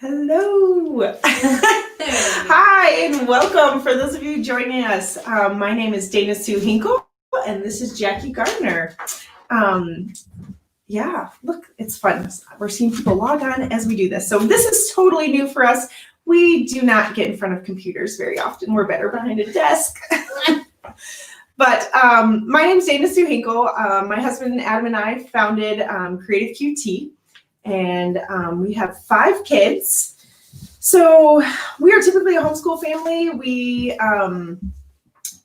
Hello. Hi, and welcome for those of you joining us. My name is Dana Sue Hinkle, and this is Jackie Gardner. Look, it's fun. We're seeing people log on as we do this. So this is totally new for us. We do not get in front of computers very often. We're better behind a desk. But my name is Dana Sue Hinkle. My husband Adam and I founded Creative QT. And we have 5 kids. So we are typically a homeschool family.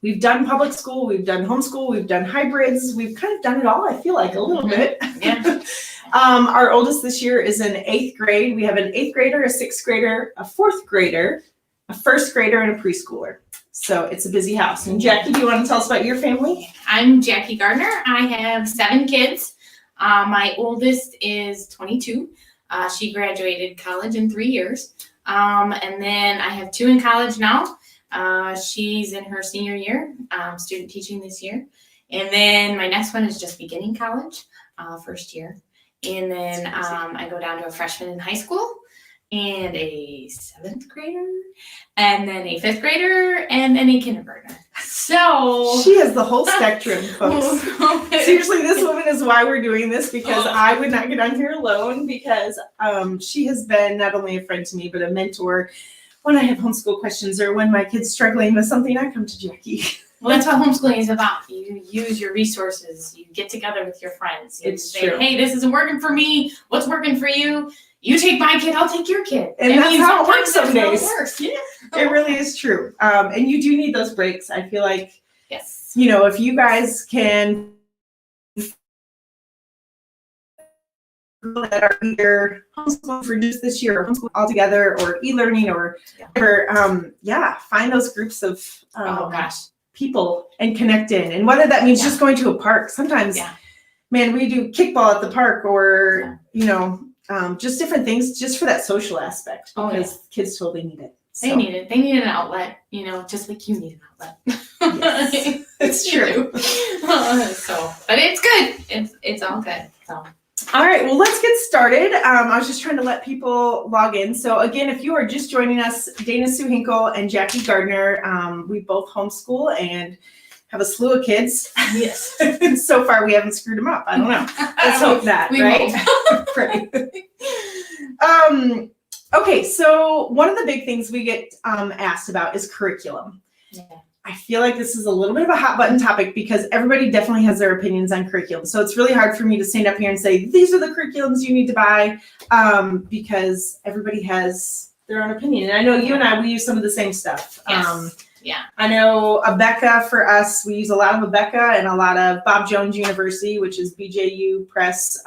We've done public school, we've done homeschool, we've done hybrids. We've kind of done it all, I feel like, a little bit. Yeah. Our oldest this year is in 8th grade. We have an 8th grader, a 6th grader, a 4th grader, a 1st grader, and a preschooler. So it's a busy house. And Jackie, do you want to tell us about your family? I'm Jackie Gardner. I have 7 kids. My oldest is 22. She graduated college in 3 years. And then I have 2 in college now. She's in her senior year, student teaching this year. And then my next one is just beginning college, first year. And then I go down to a freshman in high school and a 7th grader and then a 5th grader and then a kindergartner. So she has the whole spectrum, folks. Seriously, this woman is why we're doing this, because I would not get on here alone, because she has been not only a friend to me, but a mentor. When I have homeschool questions or when my kid's struggling with something, I come to Jackie. Well, that's what homeschooling is about. You use your resources. You get together with your friends. You It's say, true. hey, this isn't working for me. What's working for you? You take my kid, I'll take your kid. And that's how it works some That's how days. it works. Yeah. It really is true. And you do need those breaks. I feel like, Yes. you know, if you guys can that are either homeschooled for just this year or homeschooled altogether or e-learning or whatever, find those groups of Oh gosh. people and connect in. And whether that means just going to a park, sometimes, man, we do kickball at the park or, you know, just different things just for that social aspect, because kids totally need it. They need it. They need an outlet, you know, just like you need an outlet. Yes, it's true. But it's good. It's all good. So. All right, well, let's get started. I was just trying to let people log in. So again, if you are just joining us, Dana Sue Hinkle and Jackie Gardner, we both homeschool and have a slew of kids. Yes. So far, we haven't screwed them up. I don't know. Let's hope that, right? Right. Okay, so one of the big things we get asked about is curriculum. Yeah. I feel like this is a little bit of a hot button topic because everybody definitely has their opinions on curriculum. So it's really hard for me to stand up here and say, these are the curriculums you need to buy, because everybody has their own opinion. And I know you and I, we use some of the same stuff. Yes. Yeah. I know Abeka for us, we use a lot of Abeka and a lot of Bob Jones University, which is BJU Press.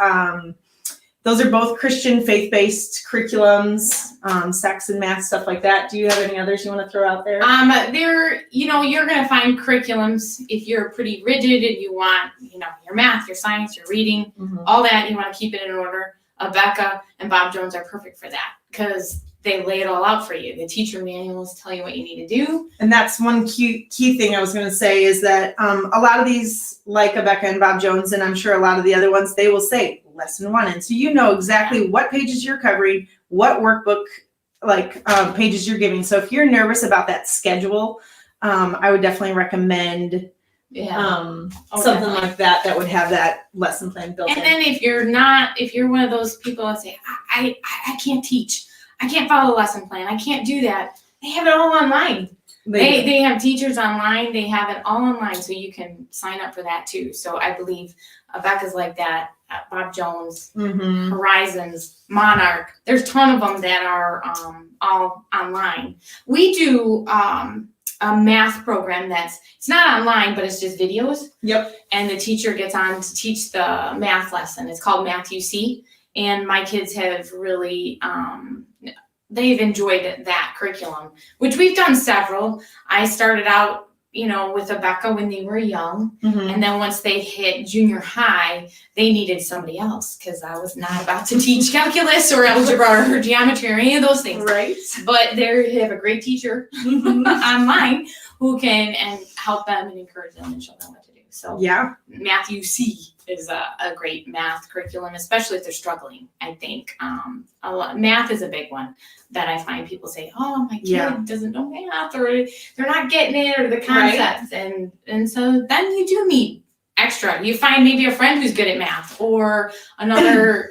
Those are both Christian faith-based curriculums, Saxon math, stuff like that. Do you have any others you want to throw out there? You're going to find curriculums if you're pretty rigid and you want, you know, your math, your science, your reading, all that, you want to keep it in order. Abeka and Bob Jones are perfect for that because they lay it all out for you. The teacher manuals tell you what you need to do. And that's one key thing I was going to say is that a lot of these, like Abeka and Bob Jones, and I'm sure a lot of the other ones, they will say lesson 1. And so you know exactly what pages you're covering, what workbook pages you're giving. So if you're nervous about that schedule, I would definitely recommend something like that would have that lesson plan built in. And then if you're one of those people that say, I can't teach, I can't follow a lesson plan, I can't do that, they have it all online. They have teachers online, they have it all online, so you can sign up for that too. So I believe Abeka's like that, Bob Jones, Horizons, Monarch. There's a ton of them that are all online. We do a math program it's not online, but it's just videos. Yep. And the teacher gets on to teach the math lesson. It's called Math UC. And my kids have really, they've enjoyed that curriculum, which we've done several. I started out, you know, with Abeka when they were young. And then once they hit junior high, they needed somebody else because I was not about to teach calculus or algebra or geometry or any of those things. Right. But they have a great teacher online who can help them and encourage them and show them what to do. So yeah, Math UC. is a great math curriculum, especially if they're struggling. I think math is a big one that I find people say, "Oh, my kid doesn't know math, or they're not getting it, or the concepts," and so then you do need extra. You find maybe a friend who's good at math, or another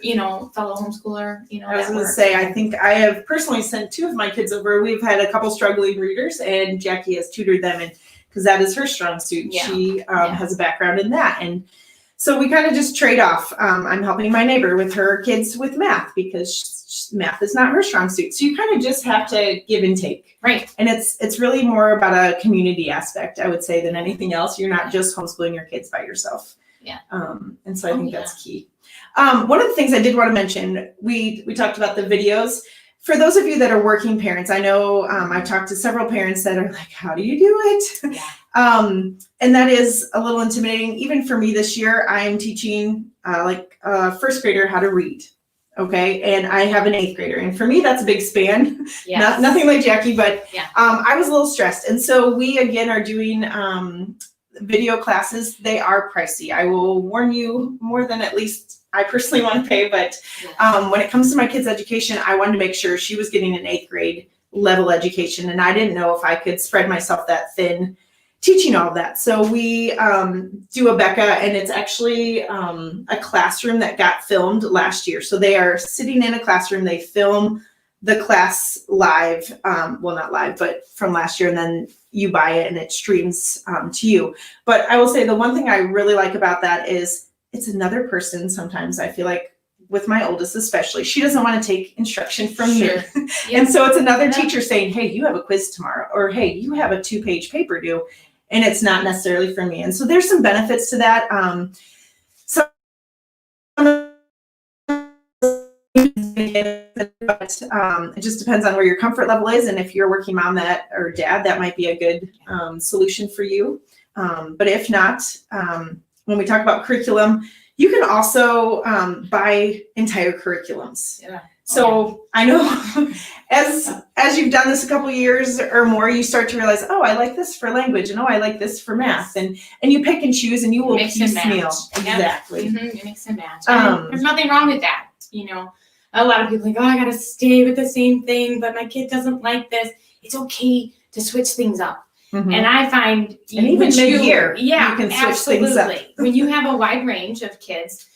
fellow homeschooler. I was going to say, I think I have personally sent 2 of my kids over. We've had a couple struggling readers, and Jackie has tutored them, and because that is her strong suit. Yeah. She has a background in that, and so we kind of just trade off. I'm helping my neighbor with her kids with math because math is not her strong suit. So you kind of just have to give and take. Right. And it's really more about a community aspect, I would say, than anything else. You're not just homeschooling your kids by yourself. Yeah. And so I think that's key. One of the things I did want to mention, we talked about the videos. For those of you that are working parents, I know I've talked to several parents that are like, how do you do it? Yeah. And that is a little intimidating. Even for me this year, I am teaching a first grader how to read. Okay. And I have an 8th grader. And for me, that's a big span. Yes. Nothing like Jackie, but Yeah. I was a little stressed. And so we, again, are doing video classes. They are pricey. I will warn you, more than at least I personally want to pay. But when it comes to my kids' education, I wanted to make sure she was getting an 8th grade level education. And I didn't know if I could spread myself that thin teaching all of that. So we do a Becca, and it's actually a classroom that got filmed last year. So they are sitting in a classroom, they film the class live, well, not live, but from last year, and then you buy it and it streams to you. But I will say the one thing I really like about that is it's another person. Sometimes I feel like with my oldest especially, she doesn't want to take instruction from me. And so it's another teacher saying, hey, you have a quiz tomorrow, or hey, you have a 2-page paper due. And it's not necessarily for me. And so there's some benefits to that. But it just depends on where your comfort level is. And if you're a working mom or dad, that might be a good solution for you. But if not, when we talk about curriculum, you can also buy entire curriculums. Yeah. So I know as you've done this a couple of years or more, you start to realize, oh, I like this for language, and oh, I like this for math, and you pick and choose, and you will mix and piecemeal. match. Exactly. You mix and match. There's nothing wrong with that. A lot of people think, oh, I gotta stay with the same thing, but my kid doesn't like this. It's okay to switch things up. Mhm. And I find, and even mid-year, you can switch things up. When you have a wide range of kids,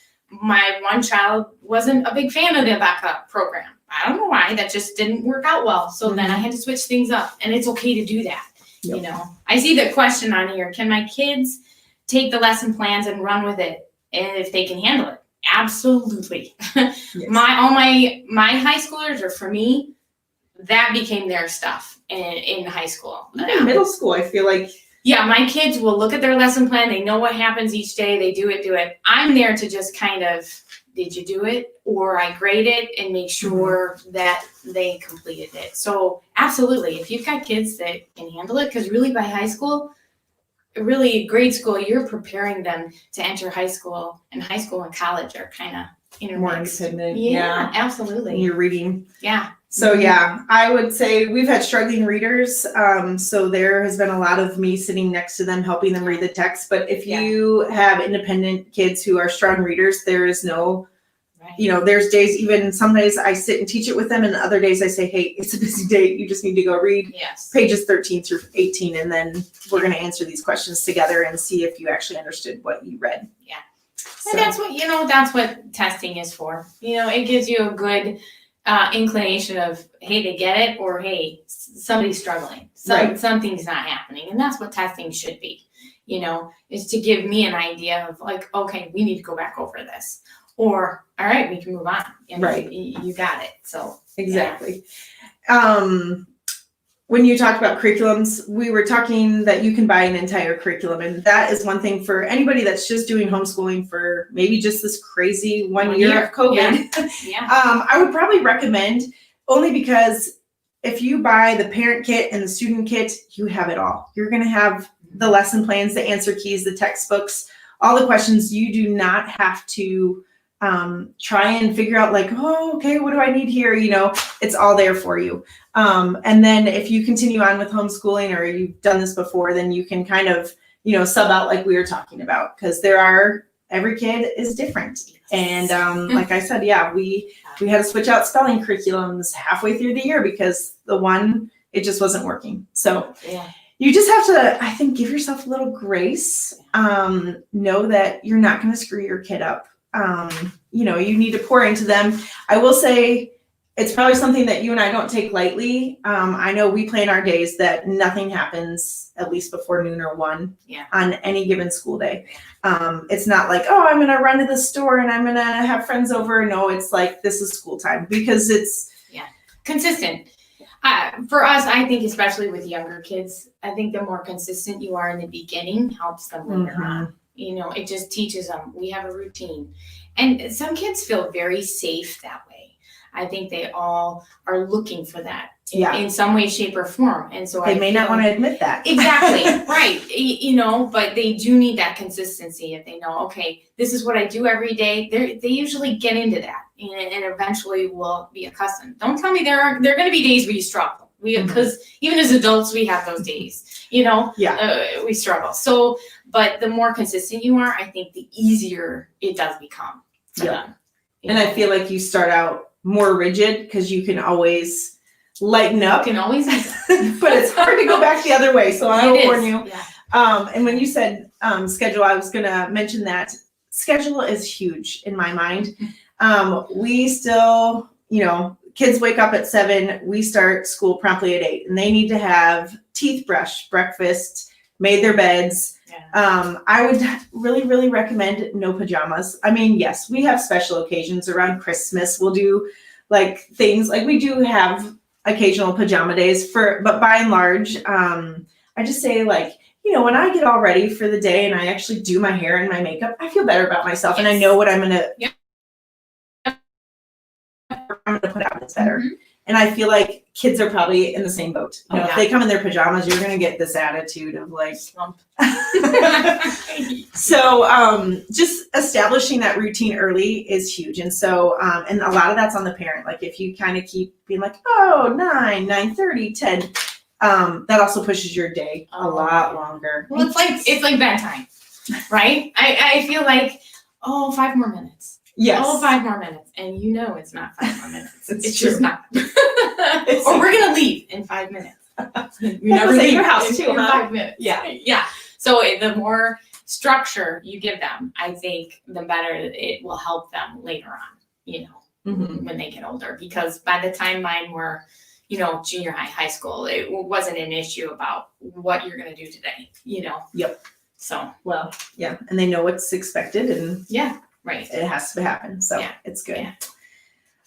my one child wasn't a big fan of the backup program. I don't know why, that just didn't work out well. So then I had to switch things up, and it's okay to do that. Yep. I see the question on here, can my kids take the lesson plans and run with it, and if they can handle it? Absolutely. Yes. All my high schoolers, or for me, that became their stuff in high school. Even middle school, I feel like. Yeah, my kids will look at their lesson plan. They know what happens each day. They do it. I'm there to just kind of, did you do it? Or I grade it and make sure that they completed it. So absolutely, if you've got kids that can handle it, because really by high school, really grade school, you're preparing them to enter high school and college are kind of More independent. Yeah, absolutely. And you're reading. Yeah. So yeah, I would say we've had struggling readers. So there has been a lot of me sitting next to them, helping them read the text. But if you have independent kids who are strong readers, there is no, there's days, even some days I sit and teach it with them, and other days I say, hey, it's a busy day. You just need to go read pages 13 through 18, and then we're going to answer these questions together and see if you actually understood what you read. Yeah. So. And that's what testing is for. It gives you a good inclination of, hey, they get it, or hey, somebody's struggling. Something's not happening. And that's what testing should be, is to give me an idea of like, okay, we need to go back over this. Or, all right, we can move on. Right. You got it. So exactly. Yeah. When you talked about curriculums, we were talking that you can buy an entire curriculum. And that is one thing for anybody that's just doing homeschooling for maybe just this crazy one year of COVID. Yeah. I would probably recommend, only because if you buy the parent kit and the student kit, you have it all. You're going to have the lesson plans, the answer keys, the textbooks, all the questions. You do not have to try and figure out like, oh, okay, what do I need here? It's all there for you. And then if you continue on with homeschooling, or you've done this before, then you can kind of, sub out like we were talking about, because there are every kid is different. And like I said, yeah, we had to switch out spelling curriculums halfway through the year because the one, it just wasn't working. So Yeah. you just have to, I think, give yourself a little grace. Know that you're not going to screw your kid up. You need to pour into them. I will say it's probably something that you and I don't take lightly. I know we plan our days that nothing happens at least before noon or 1 on any given school day. It's not like, oh, I'm going to run to the store and I'm going to have friends over. No, it's like, this is school time because it's consistent. For us, I think especially with younger kids, I think the more consistent you are in the beginning helps them later on. It just teaches them we have a routine. And some kids feel very safe that way. I think they all are looking for that in some way, shape, or form. And so they may not want to admit that. Exactly. Right. But they do need that consistency. If they know, okay, this is what I do every day, they usually get into that and eventually will be accustomed. Don't tell me there are going to be days where you struggle. Because even as adults, we have those days, we struggle. So, but the more consistent you are, I think the easier it does become for them. And I feel like you start out more rigid because you can always lighten up. You can always, but it's hard to go back the other way. So I will warn you. Yeah. And when you said schedule, I was going to mention that schedule is huge in my mind. We still, kids wake up at 7. We start school promptly at 8, and they need to have teeth brushed, breakfast, made their beds. Yeah. I would really, really recommend no pajamas. I mean, yes, we have special occasions around Christmas. We'll do like things like we do have occasional pajama days but by and large, I just say like, when I get all ready for the day and I actually do my hair and my makeup, I feel better about myself and I know what I'm going to put out. It's better. Mm-hmm. And I feel like kids are probably in the same boat. If they come in their pajamas, you're going to get this attitude of like slump. So just establishing that routine early is huge. And so, and a lot of that's on the parent. Like if you kind of keep being like, 9, 9:30, 10, that also pushes your day a lot longer. Well, it's like bedtime, right? I feel like, 5 more minutes. Yes. 5 more minutes. And it's not 5 more minutes. It's true. Just not. Or we're going to leave in 5 minutes. We never leave your house too, in 5 minutes. Yeah. Yeah. So the more structure you give them, I think the better it will help them later on, when they get older. Because by the time mine were, junior high school, it wasn't an issue about what you're going to do today, Yep. So. Well, yeah. And they know what's expected and. Yeah. Right. It has to happen. So it's good. Yeah.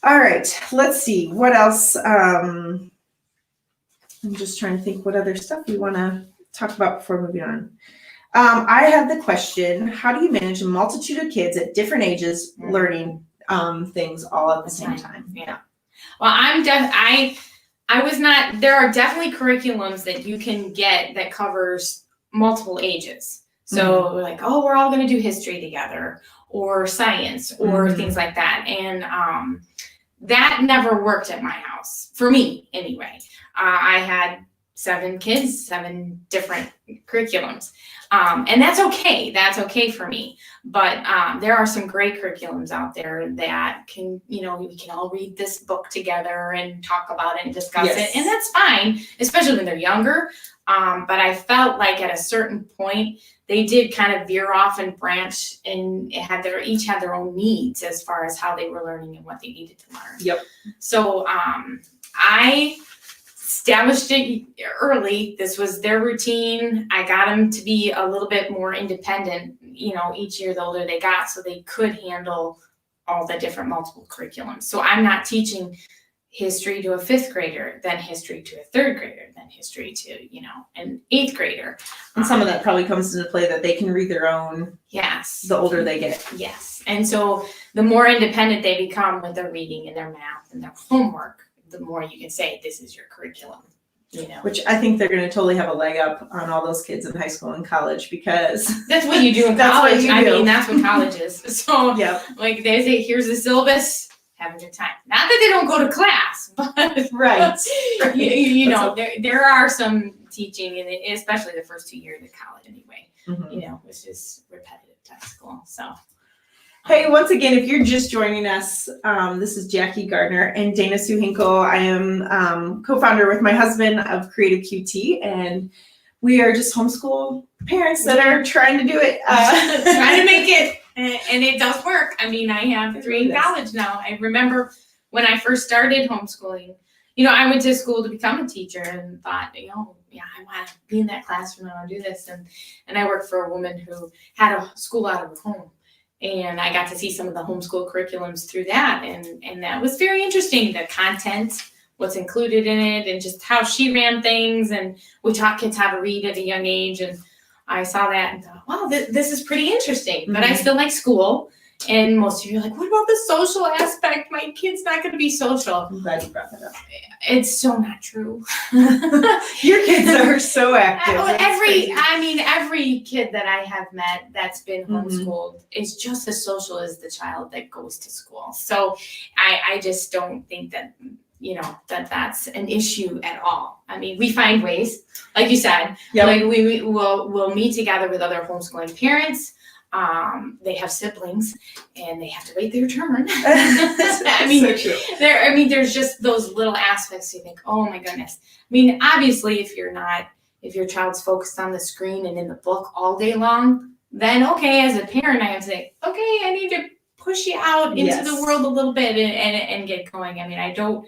All right. Let's see. What else? I'm just trying to think what other stuff we want to talk about before moving on. I have the question, how do you manage a multitude of kids at different ages learning things all at the same time? Yeah. Well, I was not, there are definitely curriculums that you can get that covers multiple ages. So like, we're all going to do history together or science or things like that. And that never worked at my house, for me anyway. I had 7 kids, 7 different curriculums. And that's okay. That's okay for me. But there are some great curriculums out there that can, we can all read this book together and talk about it and discuss it. And that's fine, especially when they're younger. But I felt like at a certain point, they did kind of veer off and branch and each had their own needs as far as how they were learning and what they needed to learn. Yep. So I established it early. This was their routine. I got them to be a little bit more independent, each year the older they got, so they could handle all the different multiple curriculums. So I'm not teaching history to a 5th grader, then history to a 3rd grader, then history to, an 8th grader. And some of that probably comes into play that they can read their own. Yes. The older they get. Yes. And so the more independent they become with their reading and their math and their homework, the more you can say, this is your curriculum, Which I think they're going to totally have a leg up on all those kids in high school and college because. That's what you do in college. I mean, that's what college is. So like they say, here's the syllabus. Have a good time. Not that they don't go to class, but right. There are some teaching, and especially the first 2 years of college anyway. It's just repetitive at school. So. Hey, once again, if you're just joining us, this is Jackie Gardner and Dana Sue Hinkle. I am co-founder with my husband of Creative QT, and we are just homeschool parents that are trying to do it. Trying to make it, and it does work. I mean, I have 3 in college now. I remember when I first started homeschooling, I went to school to become a teacher and thought, I want to be in that classroom, I want to do this. And I worked for a woman who had a school out of her home. And I got to see some of the homeschool curriculums through that. And that was very interesting, the content, what's included in it, and just how she ran things. And we taught kids how to read at a young age. And I saw that and thought, wow, this is pretty interesting. Mm-hmm. But I still like school. And most of you are like, what about the social aspect? My kid's not going to be social. I'm glad you brought that up. It's so not true. Your kids are so active. Every kid that I have met that's been homeschooled is just as social as the child that goes to school. So I just don't think that, that's an issue at all. I mean, we find ways, like you said, like we'll meet together with other homeschooling parents. They have siblings and they have to wait their turn. So true. There's just those little aspects you think, oh my goodness. I mean, obviously if your child's focused on the screen and in the book all day long, then okay, as a parent, I have to say, okay, I need to push you out into the world a little bit and get going. I mean,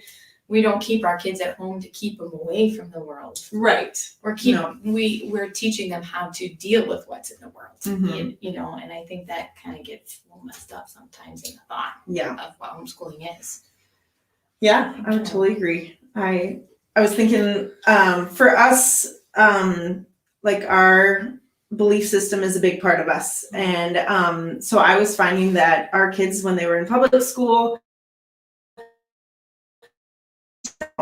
we don't keep our kids at home to keep them away from the world. Right. We're teaching them how to deal with what's in the world. And I think that kind of gets a little messed up sometimes in the thought of what homeschooling is. Yeah, I would totally agree. I was thinking for us, like our belief system is a big part of us. And so I was finding that our kids, when they were in public school,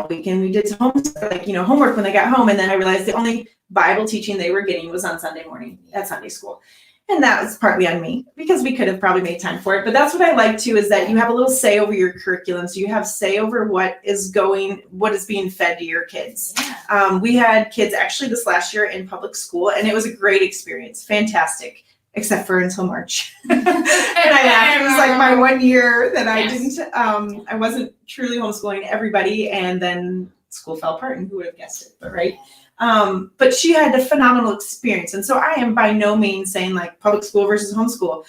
weekend we did homework when they got home, and then I realized the only Bible teaching they were getting was on Sunday morning at Sunday school. And that was partly on me because we could have probably made time for it. But that's what I like too, is that you have a little say over your curriculum. So you have say over what is being fed to your kids. Yeah. We had kids actually this last year in public school, and it was a great experience. Fantastic. Except for until March. And I laughed. It was like my 1 year that I didn't, I wasn't truly homeschooling everybody, and then school fell apart, and who would have guessed it, but right. But she had a phenomenal experience. And so I am by no means saying like public school versus homeschool,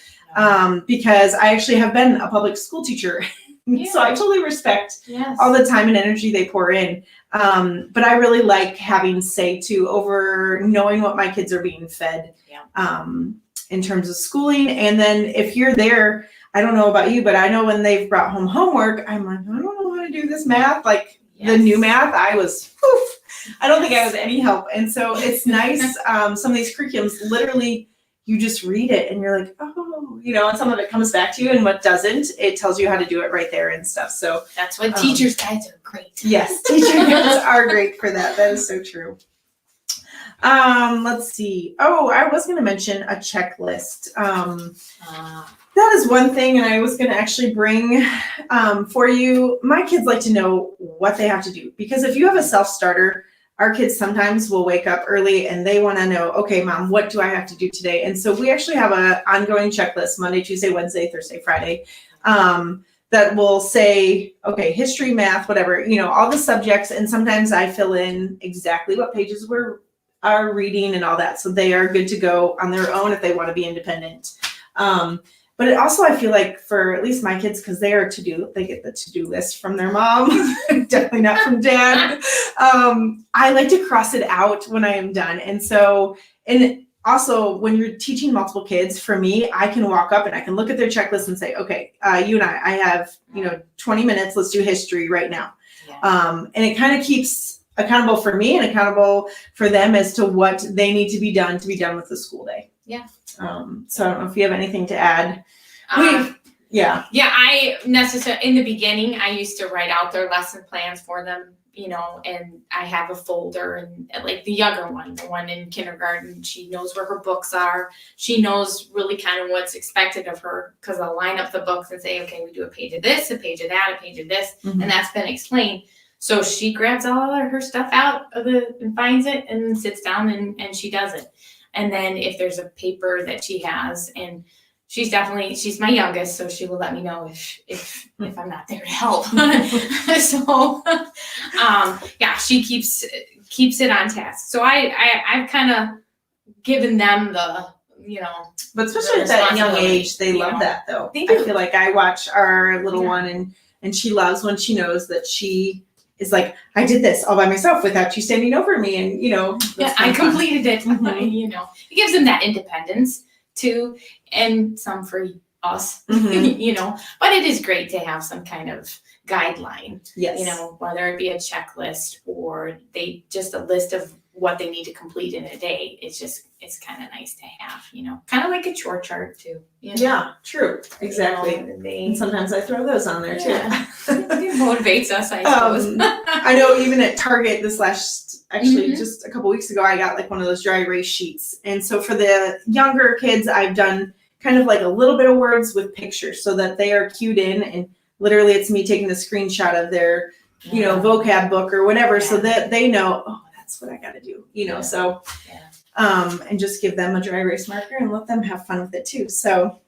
because I actually have been a public school teacher. So I totally respect all the time and energy they pour in. But I really like having say too over knowing what my kids are being fed. In terms of schooling. And then if you're there, I don't know about you, but I know when they've brought home homework, I'm like, I don't know how to do this math. Like the new math, I don't think I was any help. And so it's nice. Some of these curriculums, literally, you just read it and you're like, oh, and some of it comes back to you, and what doesn't, it tells you how to do it right there and stuff. So that's what teachers' guides are great. Yes, teacher guides are great for that. That is so true. Let's see. Oh, I was going to mention a checklist. That is one thing, and I was going to actually bring for you. My kids like to know what they have to do, because if you have a self-starter, our kids sometimes will wake up early and they want to know, okay, Mom, what do I have to do today? And so we actually have an ongoing checklist, Monday, Tuesday, Wednesday, Thursday, Friday, that will say, okay, history, math, whatever, all the subjects. And sometimes I fill in exactly what pages are reading and all that. So they are good to go on their own if they want to be independent. But it also, I feel like for at least my kids, because they get the to-do list from their mom, definitely not from dad. I like to cross it out when I am done. And so, and also when you're teaching multiple kids, for me, I can walk up and I can look at their checklist and say, okay, you and I have, 20 minutes, let's do history right now. Yeah. And it kind of keeps accountable for me and accountable for them as to what they need to be done with the school day. Yeah. So I don't know if you have anything to add. I necessarily, in the beginning, I used to write out their lesson plans for them, and I have a folder, and like the younger one, the one in kindergarten, she knows where her books are. She knows really kind of what's expected of her, because I'll line up the books and say, okay, we do a page of this, a page of that, a page of this, and that's been explained. So she grabs all of her stuff out and finds it and sits down and she does it. And then if there's a paper that she has, and she's my youngest, so she will let me know if I'm not there to help. So, yeah, she keeps it on task. So I've kind of given them the, But especially at that young age, they you love know. that though. They do. I feel like I watch our little Yeah. one and she loves when she knows that she is like, I did this all by myself without you standing over me, and Yeah, that's I kinda fun. completed it. Mhm. It gives them that independence too, and some for us, Mhm. But it is great to have some kind of guideline, Yes. whether it be a checklist or just a list of what they need to complete in a day. It's kind of nice to have, kind of like a chore chart too. Yeah, true. Exactly. And sometimes I throw those on there too. Yeah. It motivates us, I suppose. I know even at Target actually Mhm. just a couple weeks ago, I got like one of those dry erase sheets. And so for the younger kids, I've done kind of like a little bit of words with pictures so that they are cued in, and literally it's me taking a screenshot of their, vocab book or whatever, so that they know, oh, that's what I got to do, Yeah. so, Yeah. and just give them a dry erase marker and let them have fun with it too. So,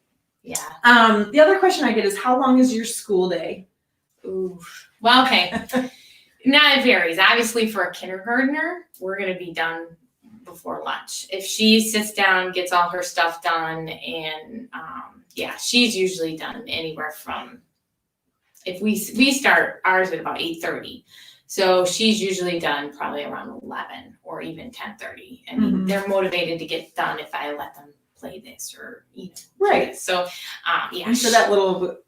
Yeah. the other question I get is, how long is your school day? Ooh. Well, okay. Now it varies. Obviously, for a kindergartner, we're going to be done before lunch. If she sits down, gets all her stuff done, and she's usually done anywhere from, if we start ours at about 8:30. So she's usually done probably around 11 or even 10:30. I mean, they're motivated to get done if I let them play this or Right. So And for that little,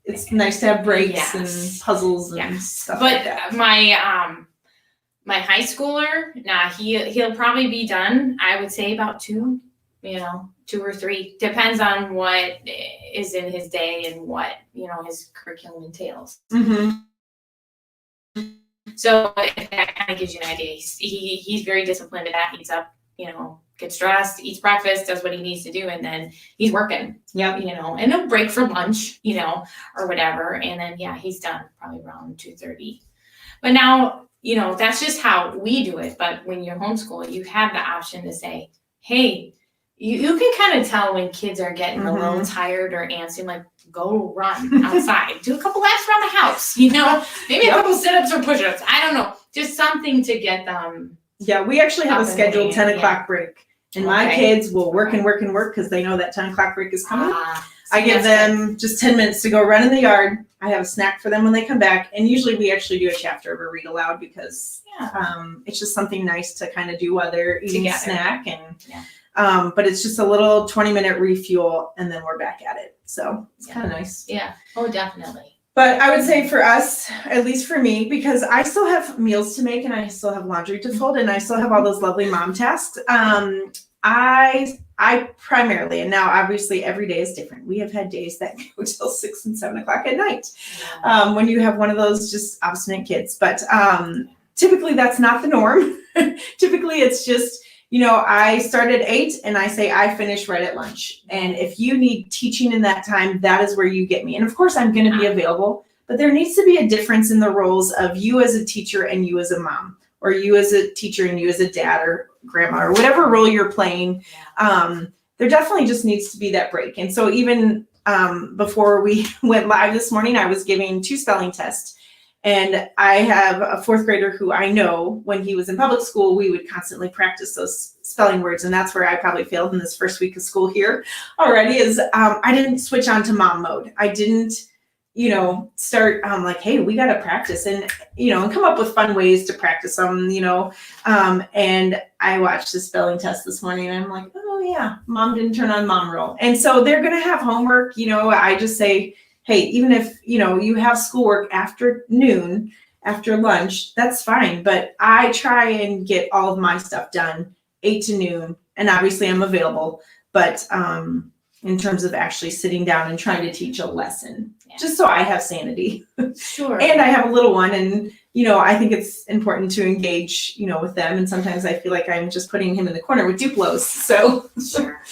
it's nice to have breaks Yes. and puzzles and Yes. stuff But like that. my high schooler, he'll probably be done, I would say about 2, 2 or 3. Depends on what is in his day and what, his curriculum entails. Mm-hmm. So if that kind of gives you an idea, he's very disciplined at that. He's up, gets dressed, eats breakfast, does what he needs to do, and then he's working. Yep. And he'll break for lunch, or whatever, and then he's done probably around 2:30. But now, that's just how we do it. But when you're homeschooled, you have the option to say, hey, you can kind of tell when kids are getting a little tired or antsy, like, go run outside, do a couple laps around the house, maybe a couple sit-ups or push-ups. I don't know, just something to get them. Yeah, we actually have a scheduled 10 o'clock break. And my kids will work and work and work because they know that 10 o'clock break is coming. I give them just 10 minutes to go run in the yard. I have a snack for them when they come back. And usually we actually do a chapter of a read aloud because it's just something nice to kind of do while they're eating a snack. And but it's just a little 20-minute refuel and then we're back at it. So it's kind of nice. Yeah. Oh, definitely. But I would say for us, at least for me, because I still have meals to make and I still have laundry to fold and I still have all those lovely mom tasks. I primarily, and now obviously every day is different. We have had days that go till 6 and 7 o'clock at night when you have one of those just obstinate kids. But typically that's not the norm. Typically it's just, I start at 8 and I say I finish right at lunch. And if you need teaching in that time, that is where you get me. And of course I'm going to be available, but there needs to be a difference in the roles of you as a teacher and you as a mom, or you as a teacher and you as a dad or grandma or whatever role you're playing. There definitely just needs to be that break. And so even before we went live this morning, I was giving 2 spelling tests. And I have a 4th grader who I know when he was in public school, we would constantly practice those spelling words. And that's where I probably failed in this first week of school here already is I didn't switch on to mom mode. I didn't, start like, hey, we got to practice and come up with fun ways to practice them, and I watched the spelling test this morning and I'm like, oh yeah, mom didn't turn on mom roll. And so they're going to have homework. I just say, hey, even if, you have schoolwork after noon, after lunch, that's fine. But I try and get all of my stuff done 8 to noon. And obviously I'm available, but in terms of actually sitting down and trying to teach a lesson, just so I have sanity. Sure. And I have a little one and, I think it's important to engage, with them. And sometimes I feel like I'm just putting him in the corner with Duplos. So sure.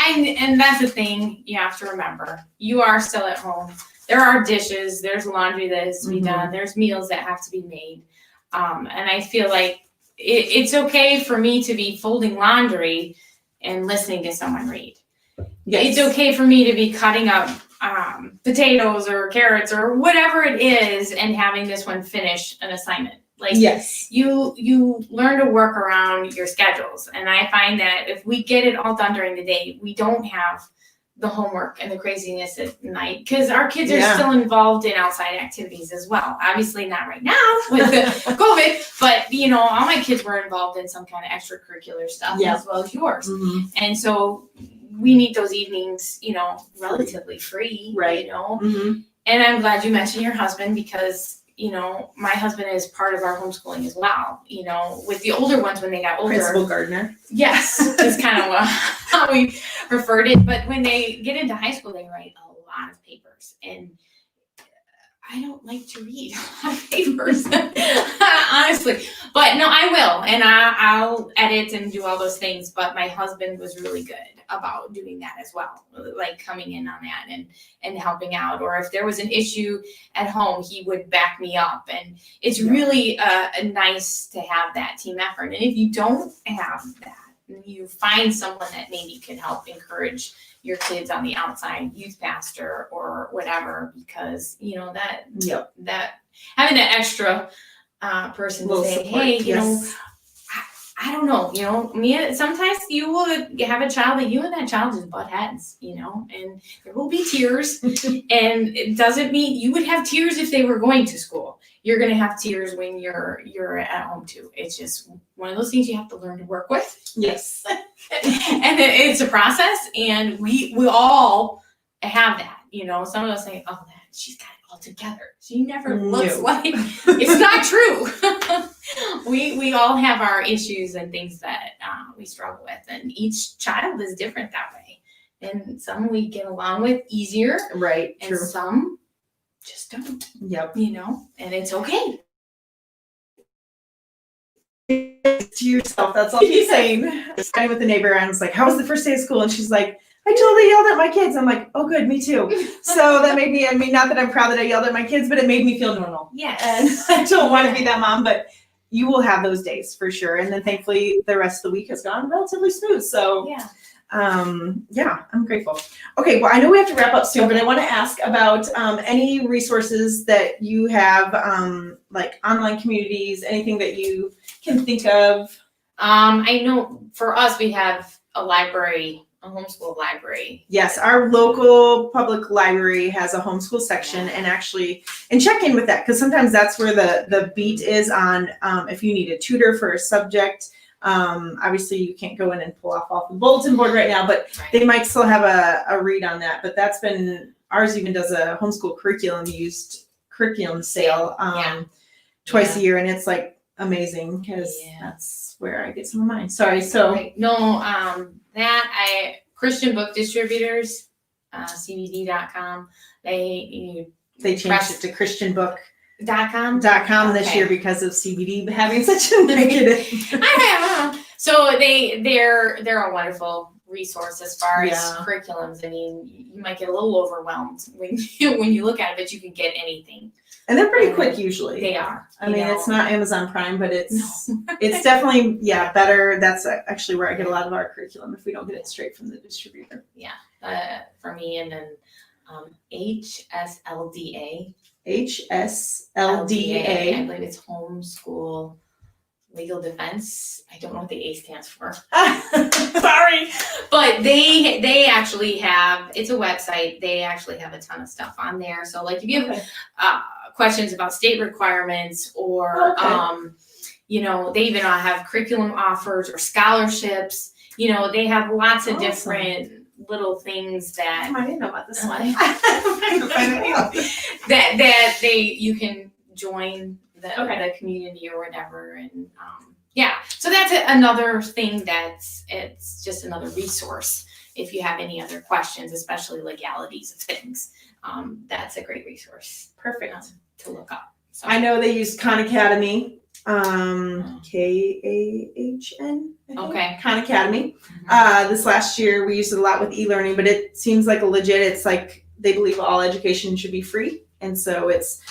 And that's the thing you have to remember. You are still at home. There are dishes, there's laundry that has to be done, there's meals that have to be made. And I feel like it's okay for me to be folding laundry and listening to someone read. it's okay for me to be cutting up potatoes or carrots or whatever it is and having this one finish an assignment. Like Yes. you learn to work around your schedules. And I find that if we get it all done during the day, we don't have the homework and the craziness at night because our kids are still involved in outside activities as well. Obviously not right now with the COVID, but all my kids were involved in some kind of extracurricular stuff as well as yours. Mm-hmm. And so we need those evenings, relatively free, right? Mm-hmm. And I'm glad you mentioned your husband because my husband is part of our homeschooling as well. With the older ones when they got older. Principal gardener. Yes, is kind of how we referred it. But when they get into high school, they write a lot of papers. And I don't like to read a lot of papers, honestly. But no, I will. And I'll edit and do all those things. But my husband was really good about doing that as well, like coming in on that and helping out. Or if there was an issue at home, he would back me up. And it's really nice to have that team effort. And if you don't have that, you find someone that maybe can help encourage your kids on the outside, youth pastor or whatever, because that having that extra person to say, support, hey, I don't know, me, sometimes you will have a child and you and that child just butt heads, and there will be tears. And it doesn't mean you would have tears if they were going to school. You're going to have tears when you're at home too. It's just one of those things you have to learn to work with. Yes. And it's a process, and we all have that. Some of us say, oh, she's got it all together. She never looks like it's not true. We all have our issues and things that we struggle with, and each child is different that way. And some we get along with easier, right? And true. Some just don't. Yep. And it's okay. To yourself, that's all she's saying. I was with the neighbor and I was like, how was the first day of school? And she's like, I totally yelled at my kids. I'm like, oh good, me too. So that made me, not that I'm proud that I yelled at my kids, but it made me feel normal. Yes. And I don't want to be that mom, but you will have those days for sure. And then thankfully the rest of the week has gone relatively smooth. So I'm grateful. Okay, well, I know we have to wrap up soon, but I want to ask about any resources that you have, like online communities, anything that you can think of. I know for us, we have a library, a homeschool library. Yes, our local public library has a homeschool section, and check in with that, because sometimes that's where the beat is on if you need a tutor for a subject. Obviously you can't go in and pull off the bulletin board right now, but they might still have a read on that. But that's been, ours even does a homeschool curriculum sale twice a year, and it's like amazing because that's where I get some of mine. Sorry, Christian Book Distributors, CBD.com. They changed it to ChristianBook.com this year because of CBD having such a negative. So they're a wonderful resource as far as curriculums. I mean, you might get a little overwhelmed when you look at it, but you can get anything. And they're pretty quick usually. They are. I mean, it's not Amazon Prime, but it's definitely better. That's actually where I get a lot of our curriculum if we don't get it straight from the distributor. For me, and then HSLDA. HSLDA. I believe it's Homeschool Legal Defense. I don't know what the A stands for. Sorry. But they actually have, it's a website. They actually have a ton of stuff on there. So like if you have questions about state requirements or, they even have curriculum offers or scholarships, they have lots of different little things that I didn't know about this one. that you can join the community or whatever, and so that's another thing it's just another resource if you have any other questions, especially legalities of things. That's a great resource. Perfect. To look up. So I know they use Khan Academy. KAHN. Okay. Khan Academy. This last year we used it a lot with e-learning, but it seems like it's like they believe all education should be free. And so it's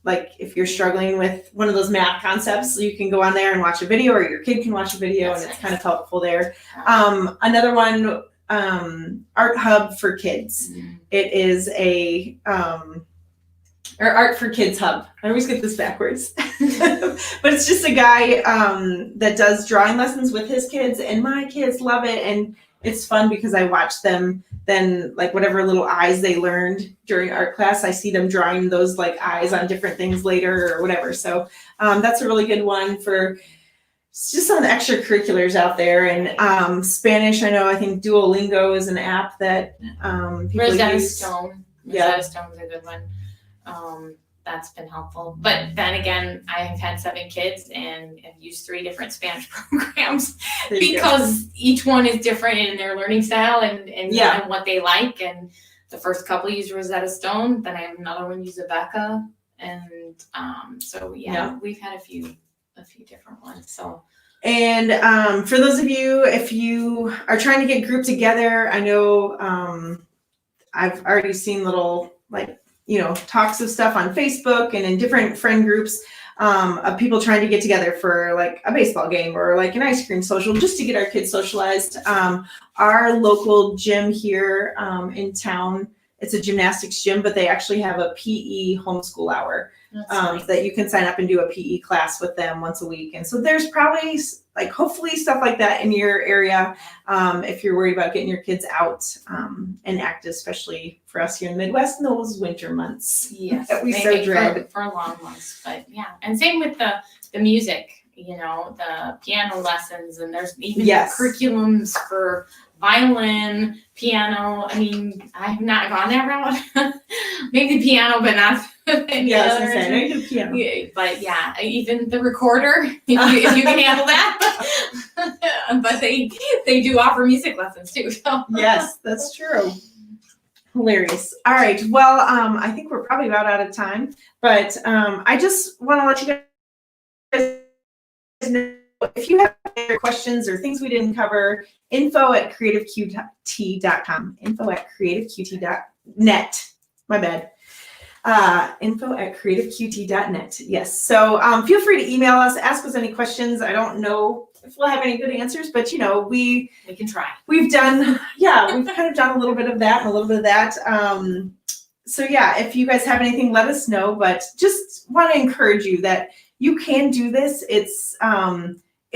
like if you're struggling with one of those math concepts, you can go on there and watch a video, or your kid can watch a video. That's and it's nice. Kind of helpful there. Another one art hub for kids. It is or Art for Kids Hub. I always get this backwards. But it's just a guy that does drawing lessons with his kids, and my kids love it. And it's fun because I watch them then, like whatever little eyes they learned during art class, I see them drawing those like eyes on different things later or whatever. So that's a really good one for just some of the extracurriculars out there. And Spanish, I think Duolingo is an app that people Rosetta use. Stone. Yeah. Rosetta Stone's a good one. That's been helpful. But then again, I've had 7 kids and have used 3 different Spanish programs There you go. because each one is different in their learning style and Yeah. what they like. And the first couple use Rosetta Stone, then I have another one use Abeka. And so Yeah. we've had a few different ones. So And for those of you, if you are trying to get grouped together, I know I've already seen little talks of stuff on Facebook and in different friend groups of people trying to get together for like a baseball game or like an ice cream social just to get our kids socialized. Our local gym here in town, it's a gymnastics gym, but they actually have a PE homeschool hour. that's nice. That you can sign up and do a PE class with them once a week. And so there's probably hopefully stuff like that in your area if you're worried about getting your kids out and active, especially for us here in the Midwest in those winter months. Yes, that we they so make dread. for long months. But yeah, and same with the music, the piano lessons, and there's even Yes. curriculums for violin, piano. I mean, I have not gone that route. Maybe piano, but not any Yeah, I was other gonna say, I know instrument. you do piano. Yeah, but yeah, even the recorder, if you can handle that. But they do offer music lessons too. So. Yes, that's true. Hilarious. All right. Well, I think we're probably about out of time, but I just want to let you guys know if you have other questions or things we didn't cover, info@creativeqt.com, info@creativeqt.net. My bad. Info@creativeqt.net. Yes. So feel free to email us, ask us any questions. I don't know if we'll have any good answers, but We can try. we've done, we've kind of done a little bit of that and a little bit of that. So yeah, if you guys have anything, let us know, but just want to encourage you that you can do this. It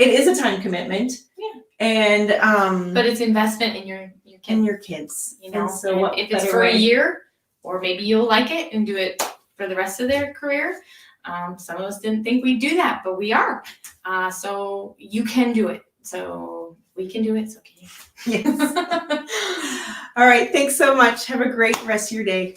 is a time commitment. Yeah. And, But it's investment in your kids. and your kids. And so what if it's better for a way? year, or maybe you'll like it and do it for the rest of their career. Some of us didn't think we'd do that, but we are. So you can do it. So we can do it. So can you. Yes. All right. Thanks so much. Have a great rest of your day.